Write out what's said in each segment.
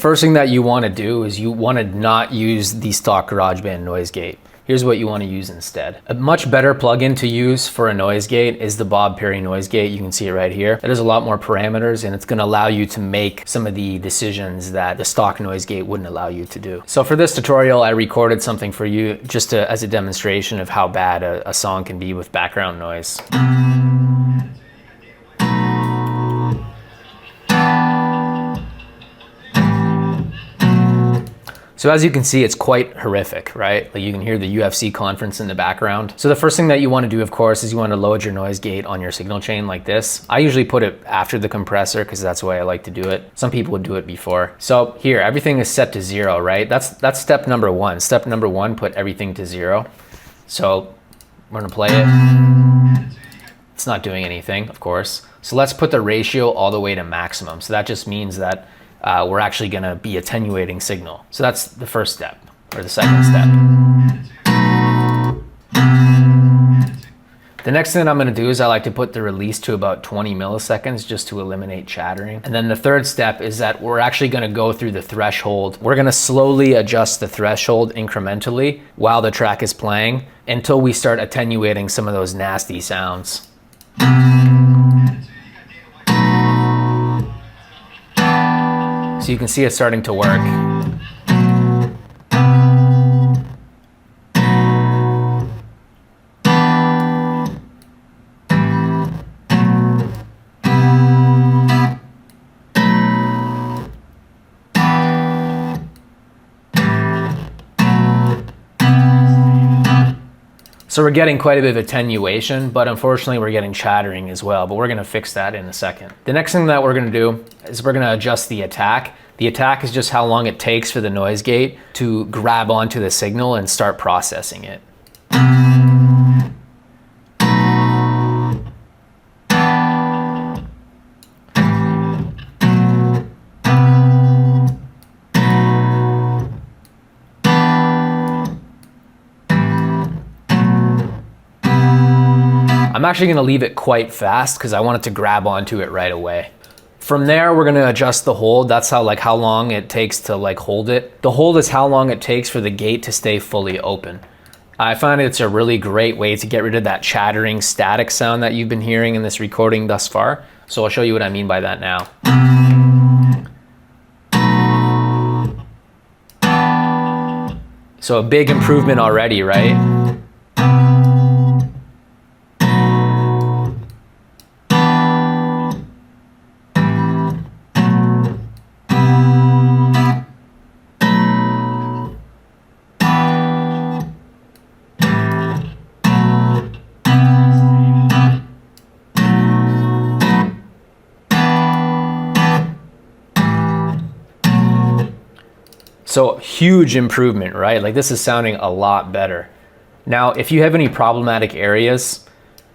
First thing that you want to do is you want to not use the stock GarageBand noise gate. Here's what you want to use instead. A much better plugin to use for a noise gate is the Bob Perry noise gate. You can see it right here. It has a lot more parameters and it's going to allow you to make some of the decisions that the stock noise gate wouldn't allow you to do. So for this tutorial, I recorded something for you just as a demonstration of how bad a song can be with background noise. So as you can see, it's quite horrific, right? Like you can hear the UFC conference in the background. So the first thing that you want to do, of course, is you want to load your noise gate on your signal chain like this. I usually put it after the compressor because that's the way I like to do it. Some people would do it before. So here, everything is set to 0, right? That's step number 1. Step number 1, put everything to 0. So we're gonna play it. It's not doing anything, of course. So let's put the ratio all the way to maximum. So that just means that we're actually going to be attenuating signal. So that's the first step, or the second step. The next thing I'm going to do is I like to put the release to about 20 milliseconds just to eliminate chattering. And then the third step is that we're actually going to go through the threshold. We're going to slowly adjust the threshold incrementally while the track is playing until we start attenuating some of those nasty sounds. So you can see it starting to work. So we're getting quite a bit of attenuation, but unfortunately we're getting chattering as well, but we're gonna fix that in a second. The next thing that we're gonna do is we're gonna adjust the attack. The attack is just how long it takes for the noise gate to grab onto the signal and start processing it. I'm actually going to leave it quite fast because I want it to grab onto it right away. From there, we're going to adjust the hold. That's how long it takes to hold it. The hold is how long it takes for the gate to stay fully open. I find it's a really great way to get rid of that chattering static sound that you've been hearing in this recording thus far. So I'll show you what I mean by that now. So a big improvement already, right? So huge improvement, right? Like this is sounding a lot better. Now, if you have any problematic areas,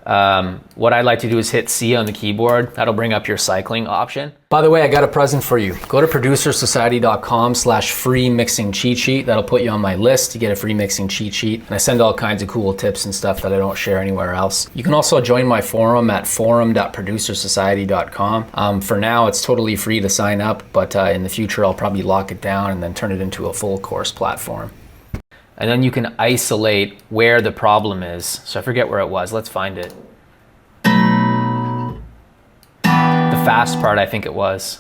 what I'd like to do is hit C on the keyboard. That'll bring up your cycling option. By the way, I got a present for you. Go to producersociety.com/free mixing cheat sheet. That'll put you on my list to get a free mixing cheat sheet. And I send all kinds of cool tips and stuff that I don't share anywhere else. You can also join my forum at forum.producersociety.com. For now, it's totally free to sign up, but in the future, I'll probably lock it down and then turn it into a full course platform. And then you can isolate where the problem is. So I forget where it was. Let's find it. The fast part, I think it was.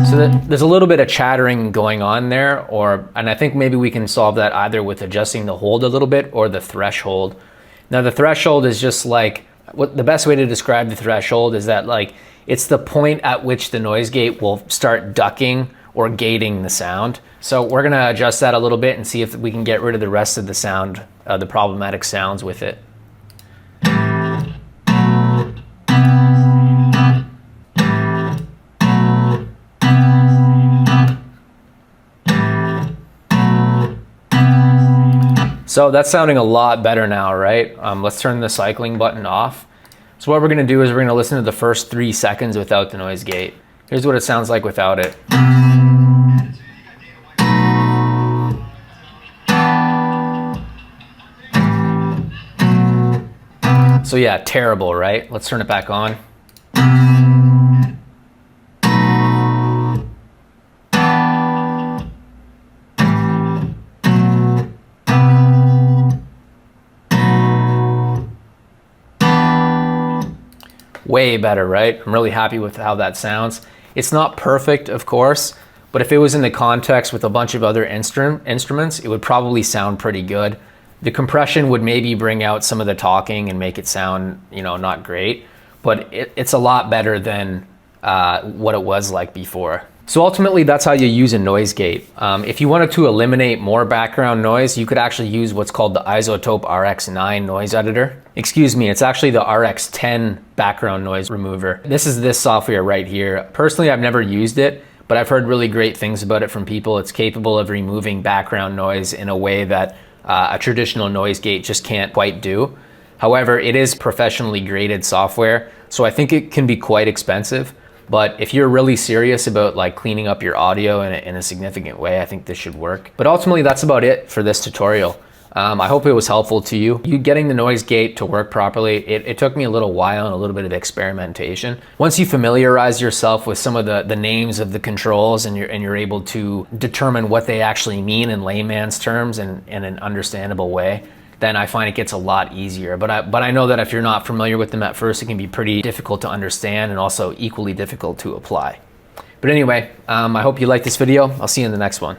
So there's a little bit of chattering going on there, and I think maybe we can solve that either with adjusting the hold a little bit or the threshold. Now the threshold is just like, the best way to describe the threshold is that it's the point at which the noise gate will start ducking or gating the sound. So we're gonna adjust that a little bit and see if we can get rid of the rest of the sound, the problematic sounds with it. So that's sounding a lot better now, right? Let's turn the cycling button off. So what we're gonna do is we're gonna listen to the first 3 seconds without the noise gate. Here's what it sounds like without it. So yeah, terrible, right? Let's turn it back on. Way better, right? I'm really happy with how that sounds. It's not perfect, of course, but if it was in the context with a bunch of other instruments, it would probably sound pretty good. The compression would maybe bring out some of the talking and make it sound, not great, but it's a lot better than what it was like before. So ultimately, that's how you use a noise gate. If you wanted to eliminate more background noise, you could actually use what's called the Isotope RX9 noise editor. Excuse me, it's actually the RX10 background noise remover. This is this software right here. Personally, I've never used it, but I've heard really great things about it from people. It's capable of removing background noise in a way that a traditional noise gate just can't quite do. However, it is professionally graded software, so I think it can be quite expensive. But if you're really serious about like cleaning up your audio in a significant way, I think this should work. But ultimately, that's about it for this tutorial. I hope it was helpful to you. Getting the noise gate to work properly, it took me a little while and a little bit of experimentation. Once you familiarize yourself with some of the names of the controls and you're able to determine what they actually mean in layman's terms and in an understandable way, then I find it gets a lot easier. But I know that if you're not familiar with them at first, it can be pretty difficult to understand and also equally difficult to apply. But anyway, I hope you liked this video. I'll see you in the next one.